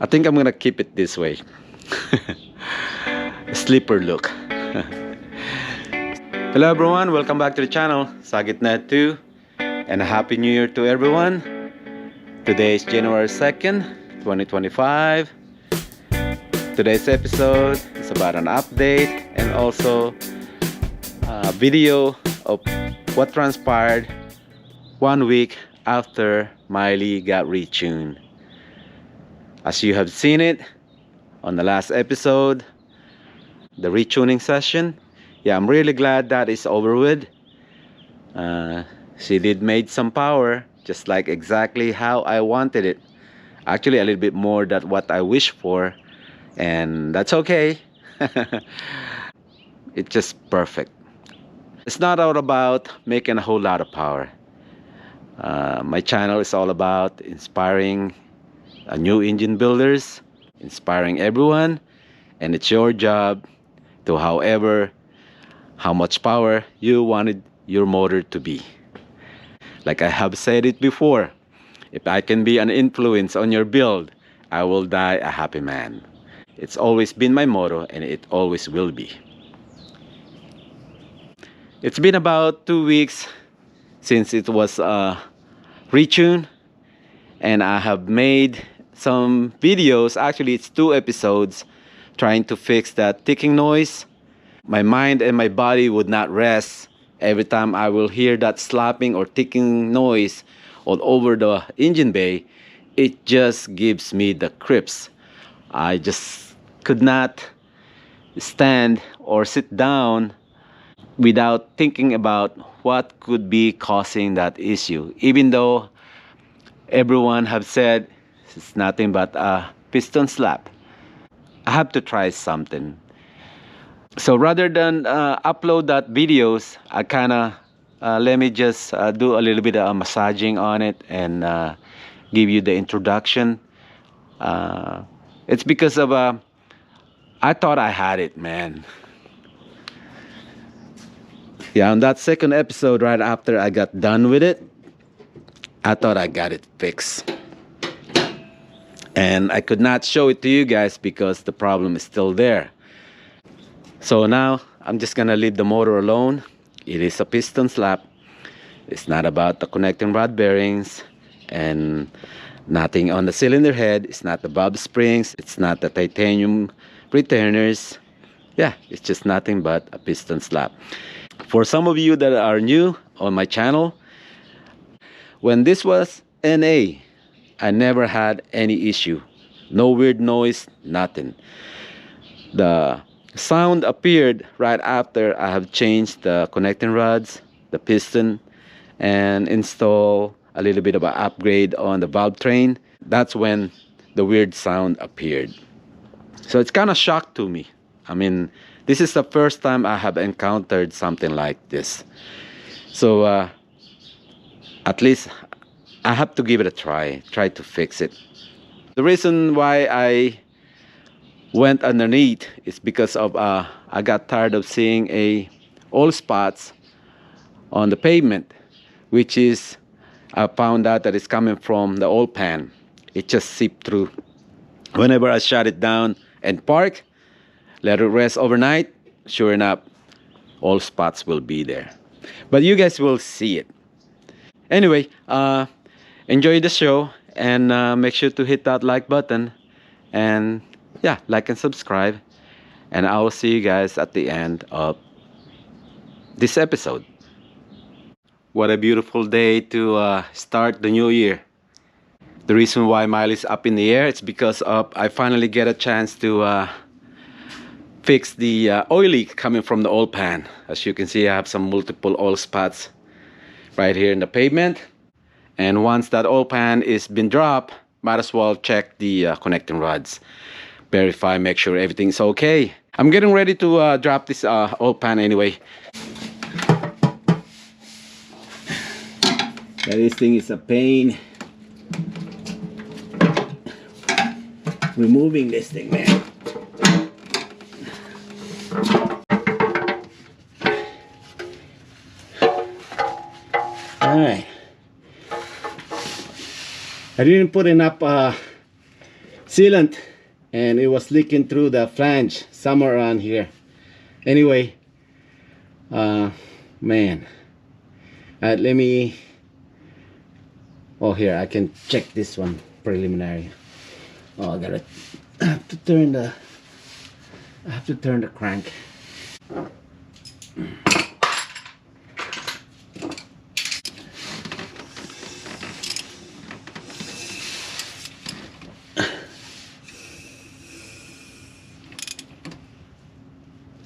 I think I'm gonna keep it this way. Slipper look. Hello everyone, welcome back to the channel, Sagitnet 2, and a happy new year to everyone. Today is January 2nd, 2025. Today's episode is about an update and also a video of what transpired 1 week after Miley got retuned. As you have seen it on the last episode, the retuning session, yeah, I'm really glad that is over with. She did made some power, just like exactly how I wanted it. Actually, a little bit more than what I wished for, and that's okay. It's just perfect. It's not all about making a whole lot of power. My channel is all about inspiring new engine builders, inspiring everyone, and it's your job to how much power you wanted your motor to be. Like I have said it before, if I can be an influence on your build, I will die a happy man. It's always been my motto, and it always will be. It's been about 2 weeks since it was retuned, and I have made some videos. Actually, it's 2 episodes trying to fix that ticking noise. My mind and my body would not rest every time I will hear that slapping or ticking noise all over the engine bay. It just gives me the creeps. I just could not stand or sit down without thinking about what could be causing that issue, even though everyone have said it's nothing but a piston slap. I have to try something. So rather than upload that videos, I kind of let me just do a little bit of massaging on it and give you the introduction. It's because of I thought I had it, man. Yeah, on that second episode, right after I got done with it, I thought I got it fixed. And I could not show it to you guys because the problem is still there. So now I'm just gonna leave the motor alone. It is a piston slap. It's not about the connecting rod bearings and nothing on the cylinder head. It's not the valve springs. It's not the titanium retainers. Yeah, it's just nothing but a piston slap. For some of you that are new on my channel, when this was NA, I never had any issue. No weird noise, nothing. The sound appeared right after I have changed the connecting rods, the piston, and install a little bit of an upgrade on the valve train. That's when the weird sound appeared. So it's kind of shocked to me. I mean, this is the first time I have encountered something like this. So at least I have to give it a try to fix it. The reason why I went underneath is because of I got tired of seeing oil spots on the pavement, which is I found out that it's coming from the oil pan. It just seeped through. Whenever I shut it down and park, let it rest overnight, sure enough, all spots will be there. But you guys will see it. Anyway, enjoy the show, and make sure to hit that like button, and yeah, like and subscribe, and I will see you guys at the end of this episode. What a beautiful day to start the new year. The reason why Miley's up in the air, it's because of I finally get a chance to fix the oil leak coming from the oil pan. As you can see, I have some multiple oil spots right here in the pavement, and once that oil pan is been dropped, might as well check the connecting rods, verify, make sure everything's okay. I'm getting ready to drop this oil pan anyway. This thing is a pain removing this thing, man. Alright, I didn't put enough sealant, and it was leaking through the flange somewhere around here. Anyway, man, let me, oh, here I can check this one preliminary. Oh, I have to turn the crank.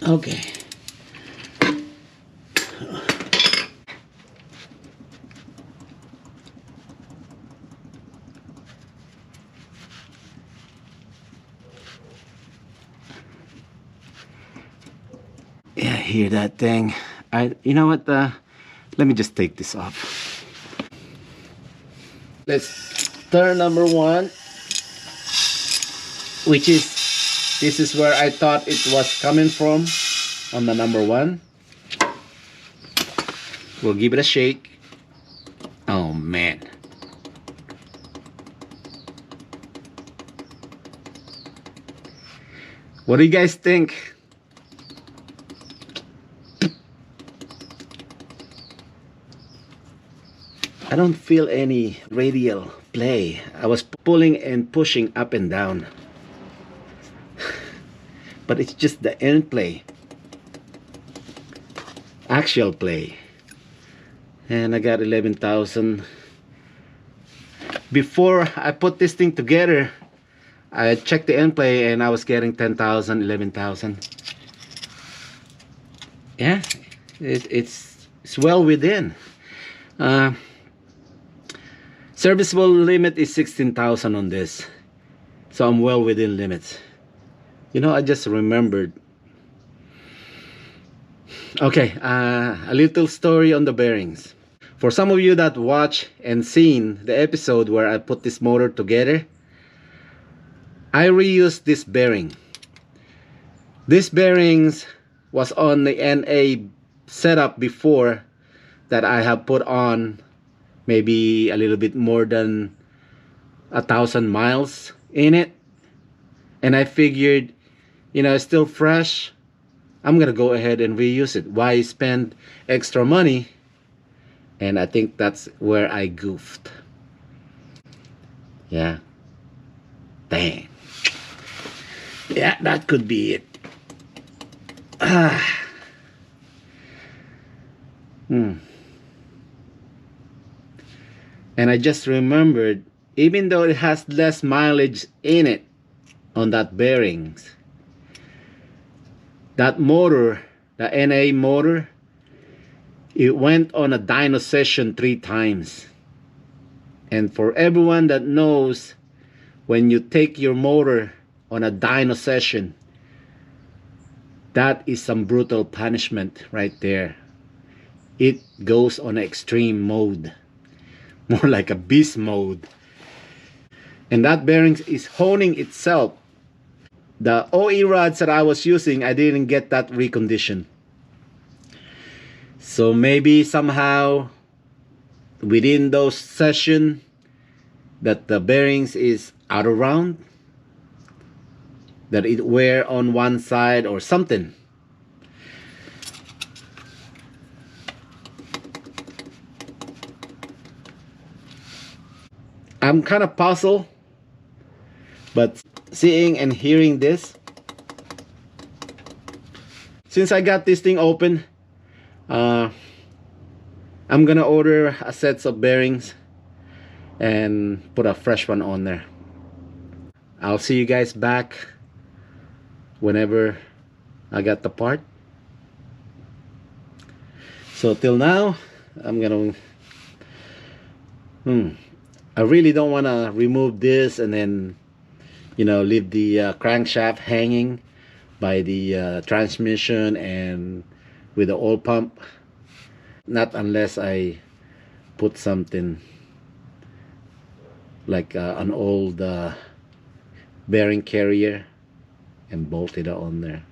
Okay. Yeah, hear that thing. You know what? Let me just take this off. Let's turn number 1, which is, this is where I thought it was coming from, on the number 1. We'll give it a shake. Oh man. What do you guys think? I don't feel any radial play. I was pulling and pushing up and down. But it's just the end play. Axial play. And I got 11,000. Before I put this thing together, I checked the end play and I was getting 10,000, 11,000. Yeah, it's well within. Serviceable limit is 16,000 on this, so I'm well within limits. You know, I just remembered. Okay, a little story on the bearings. For some of you that watch and seen the episode where I put this motor together, I reused this bearing. This bearings was on the NA setup before that I have put on maybe a little bit more than 1,000 miles in it, and I figured, you know, it's still fresh, I'm gonna go ahead and reuse it. Why spend extra money? And I think that's where I goofed. Yeah, dang. Yeah, that could be it. And I just remembered, even though it has less mileage in it on that bearings, that motor, the NA motor, it went on a dyno session 3 times. And for everyone that knows, when you take your motor on a dyno session, that is some brutal punishment right there. It goes on extreme mode, more like a beast mode. And that bearings is honing itself. The OE rods that I was using, I didn't get that reconditioned. So maybe somehow within those sessions that the bearings is out of round, that it wear on one side or something. I'm kind of puzzled, but seeing and hearing this, since I got this thing open, I'm gonna order a set of bearings and put a fresh one on there. I'll see you guys back whenever I got the part. So till now, I'm gonna I really don't want to remove this and then, you know, leave the crankshaft hanging by the transmission and with the oil pump. Not unless I put something like an old bearing carrier and bolt it on there.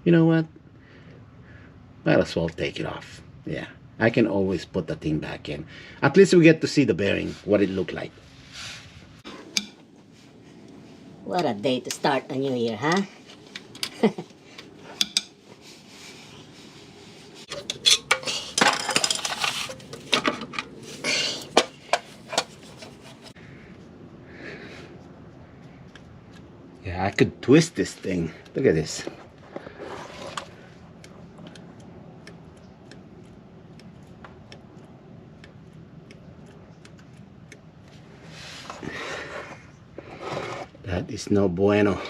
You know what? Might as well take it off. Yeah, I can always put the thing back in. At least we get to see the bearing, what it looked like. What a day to start a new year, huh? Yeah, I could twist this thing. Look at this. That is no bueno.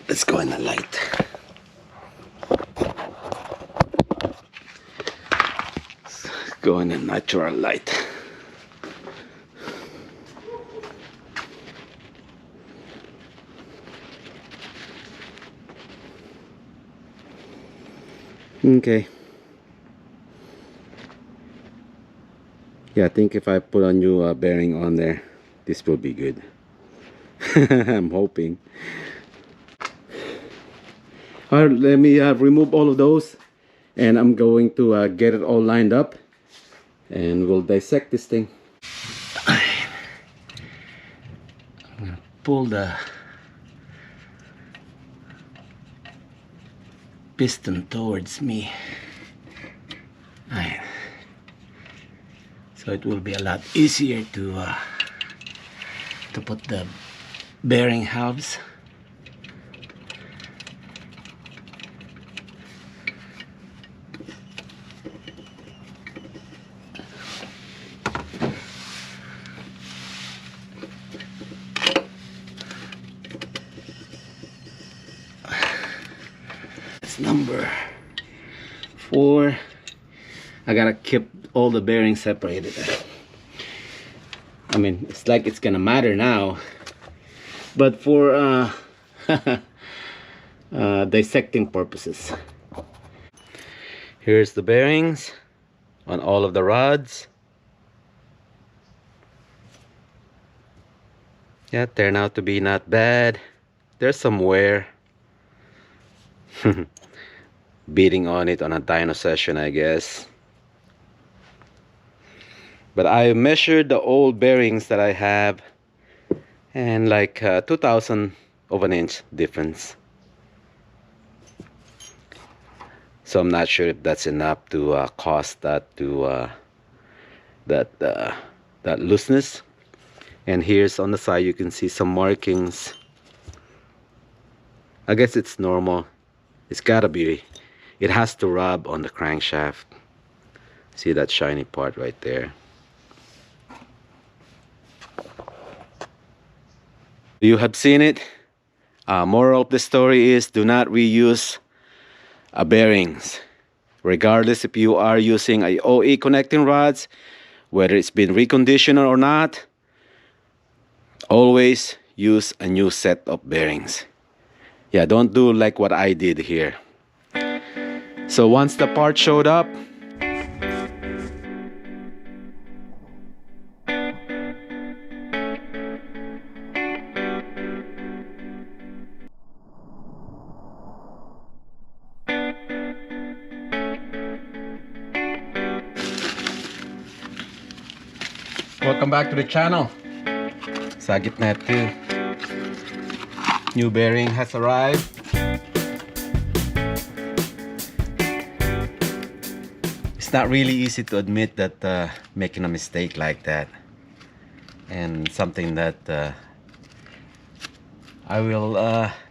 Let's go in the light. Let's go in the natural light. Okay. Yeah, I think if I put a new bearing on there, this will be good. I'm hoping. All right, let me remove all of those, and I'm going to get it all lined up, and we'll dissect this thing. I'm gonna pull the piston towards me. All right. So it will be a lot easier to put the bearing halves. It's number 4. I gotta keep all the bearings separated. I mean, it's like it's gonna matter now, but for dissecting purposes. Here's the bearings on all of the rods. Yeah, turned out to be not bad. There's some wear. Beating on it on a dyno session, I guess. But I measured the old bearings that I have, and like 2,000 of an inch difference. So I'm not sure if that's enough to cause that that looseness. And here's on the side, you can see some markings. I guess it's normal. It's gotta be. It has to rub on the crankshaft. See that shiny part right there? You have seen it. Moral of the story is, do not reuse bearings. Regardless if you are using a OE connecting rods, whether it's been reconditioned or not, always use a new set of bearings. Yeah, don't do like what I did here. So once the part showed up, welcome back to the channel. Sagitnet 2. New bearing has arrived. It's not really easy to admit that making a mistake like that, and something that I will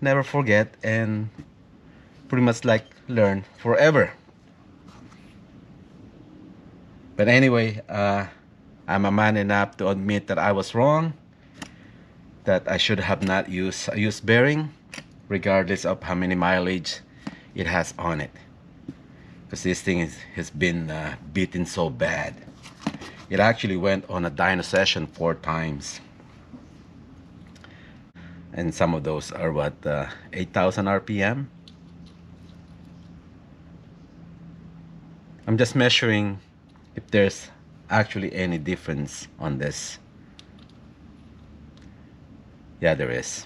never forget and pretty much like learn forever. But anyway, I'm a man enough to admit that I was wrong, that I should have not used a used bearing regardless of how many mileage it has on it, because this thing has been beaten so bad. It actually went on a dyno session 4 times, and some of those are what, 8,000 RPM. I'm just measuring if there's actually any difference on this. Yeah, there is.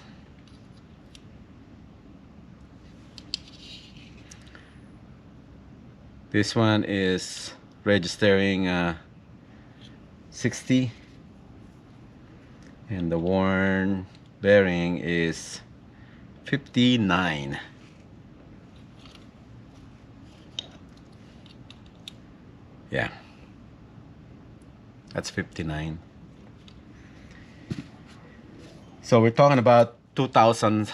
This one is registering 60, and the worn bearing is 59. Yeah, that's 59. So we're talking about 2,000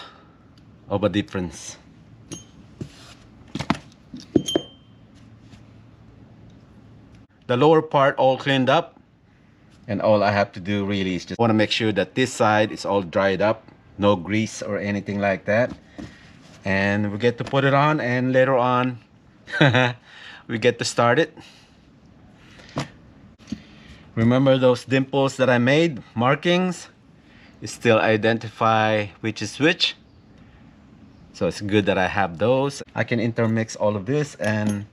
of a difference. The lower part all cleaned up, and all I have to do really is just want to make sure that this side is all dried up, no grease or anything like that, and we get to put it on, and later on we get to start it. Remember those dimples that I made, markings? You still identify which is which, so it's good that I have those. I can intermix all of this, and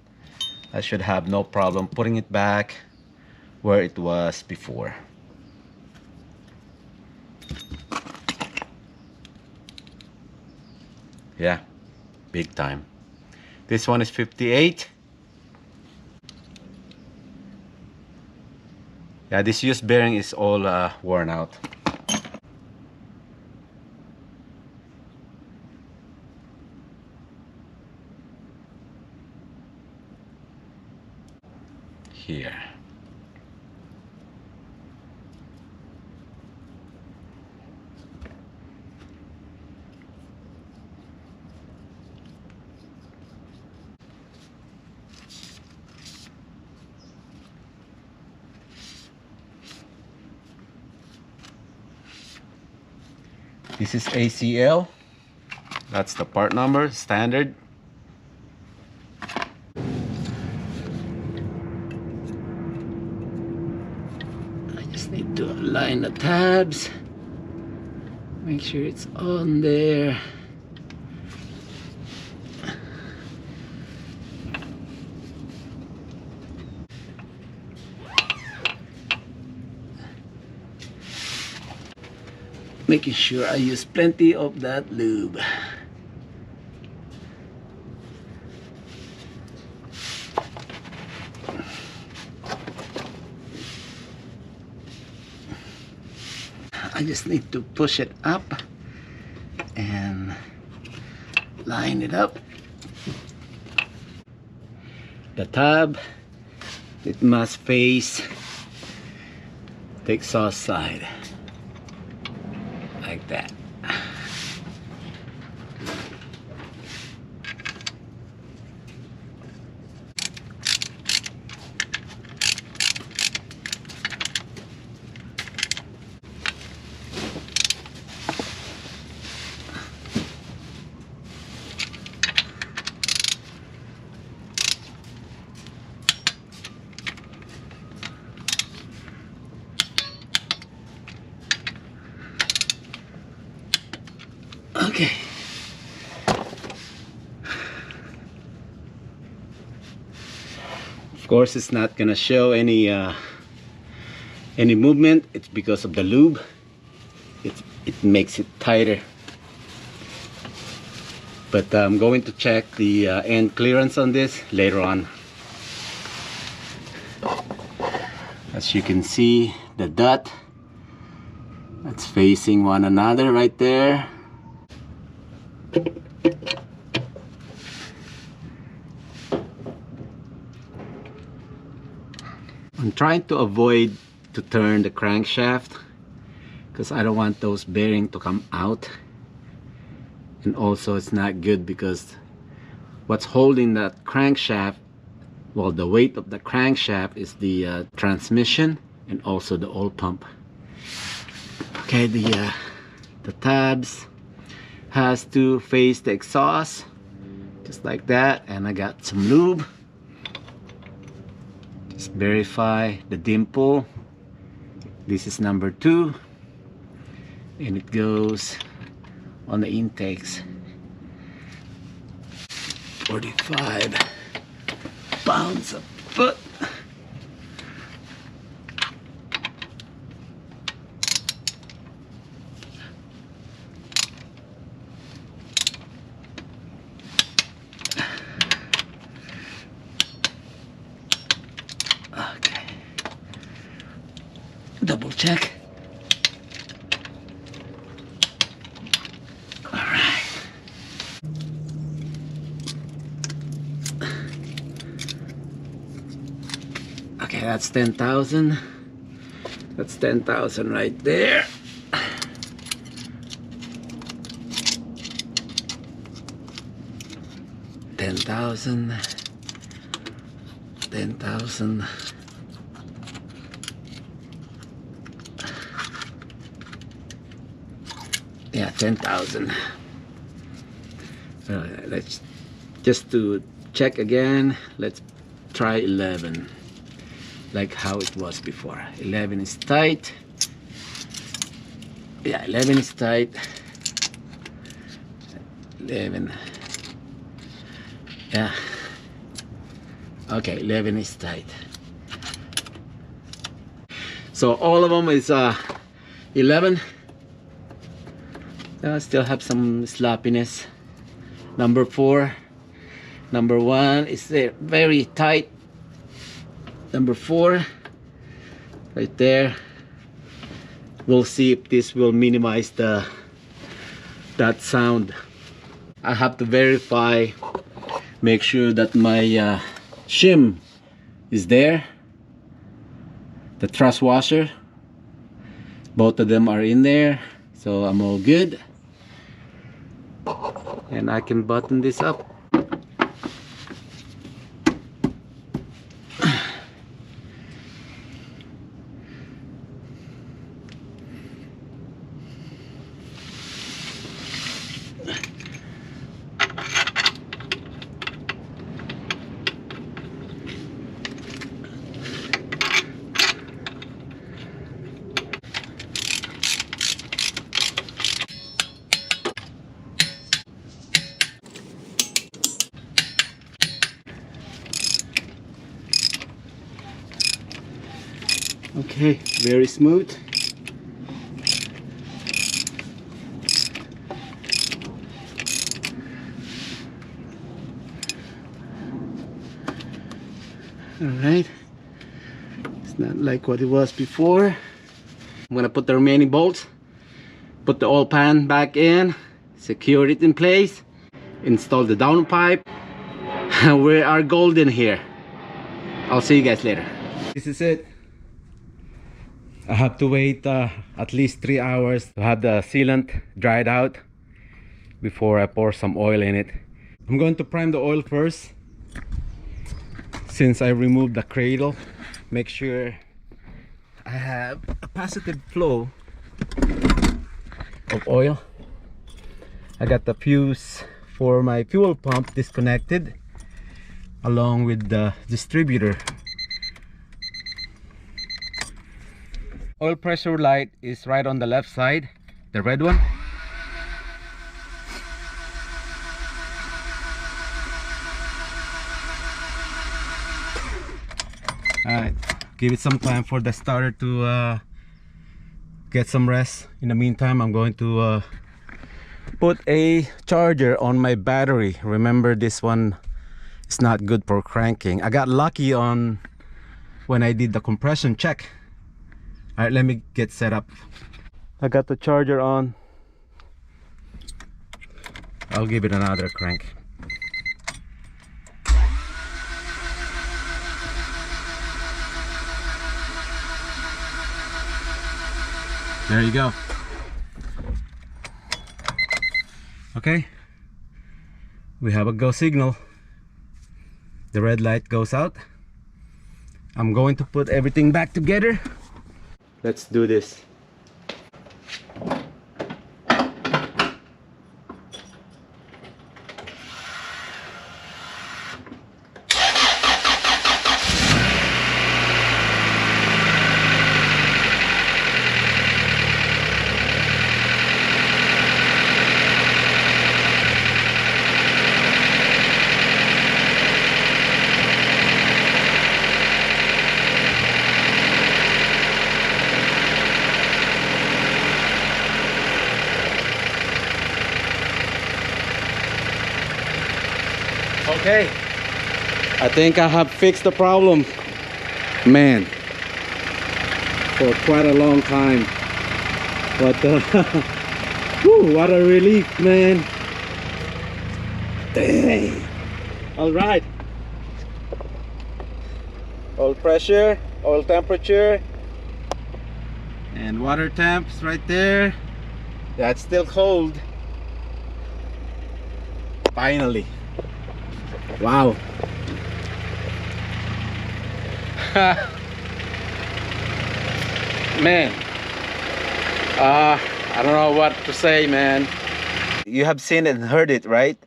I should have no problem putting it back where it was before. Yeah, big time. This one is 58. Yeah, this used bearing is all worn out. Here. This is ACL. That's the part number, standard. I just need to align the tabs, make sure it's on there. Making sure I use plenty of that lube. I just need to push it up and line it up. The tab, it must face the exhaust side, like that. Okay. Of course, it's not gonna show any movement. It's because of the lube. It makes it tighter. But I'm going to check the end clearance on this later on. As you can see, the dot, that's facing one another right there. I'm trying to avoid to turn the crankshaft because I don't want those bearings to come out, and also it's not good because what's holding that crankshaft, well, the weight of the crankshaft is the transmission and also the oil pump. Okay, the tabs has to face the exhaust just like that, and I got some lube. Just verify the dimple. This is number 2, and it goes on the intakes. 45 pounds a foot. Okay, double check. All right. Okay, that's 10,000. That's 10,000 right there. $10,000. Yeah, 10,000. Let's just to check again. Let's try 11, like how it was before. 11 is tight. Yeah, 11 is tight. 11. Yeah. Okay, 11 is tight. So all of them is 11. Still have some sloppiness. Number 4. Number 1 is there, very tight. Number 4 right there. We'll see if this will minimize that sound. I have to verify, make sure that my shim is there, the thrust washer, both of them are in there, so I'm all good, and I can button this up. Okay, very smooth. All right, it's not like what it was before. I'm gonna put the remaining bolts, put the oil pan back in, secure it in place, install the downpipe. We are golden here. I'll see you guys later. This is it. I have to wait at least 3 hours to have the sealant dried out before I pour some oil in it. I'm going to prime the oil first. Since I removed the cradle, make sure I have a positive flow of oil. I got the fuse for my fuel pump disconnected along with the distributor. Oil pressure light is right on the left side, the red one. Alright, give it some time for the starter to get some rest. In the meantime, I'm going to put a charger on my battery. Remember, this one is not good for cranking. I got lucky on when I did the compression check. Alright, let me get set up. I got the charger on. I'll give it another crank. There you go. Okay, we have a go signal. The red light goes out. I'm going to put everything back together. Let's do this. Okay, I think I have fixed the problem, man, for quite a long time. But whew, what a relief, man. Dang. All right, oil pressure, oil temperature, and water temps right there. That's still cold. Finally. Wow. Man, I don't know what to say, man. You have seen it and heard it, right?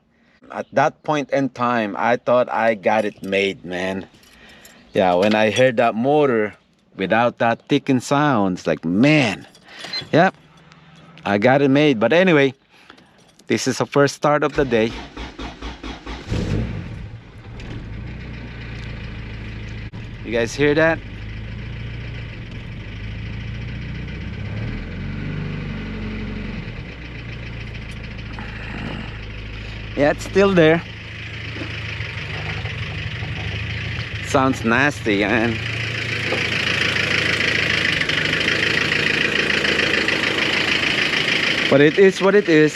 At that point in time, I thought I got it made, man. Yeah, when I heard that motor without that ticking sound, it's like, man, yeah, I got it made. But anyway, this is the first start of the day. You guys hear that? Yeah, it's still there. Sounds nasty, man. But it is what it is.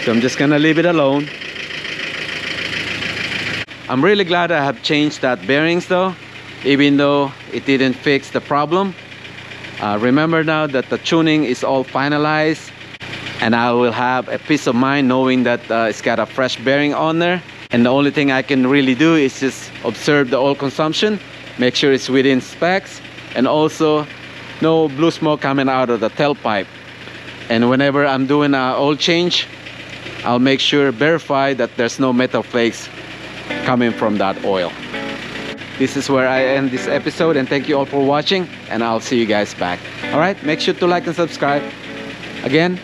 So I'm just gonna leave it alone. I'm really glad I have changed that bearings though, even though it didn't fix the problem. Remember now that the tuning is all finalized, and I will have a peace of mind knowing that it's got a fresh bearing on there. And the only thing I can really do is just observe the oil consumption, make sure it's within specs, and also no blue smoke coming out of the tailpipe. And whenever I'm doing an oil change, I'll make sure, verify that there's no metal flakes coming from that oil. This is where I end this episode, and thank you all for watching, and I'll see you guys back. All right, make sure to like and subscribe. Again,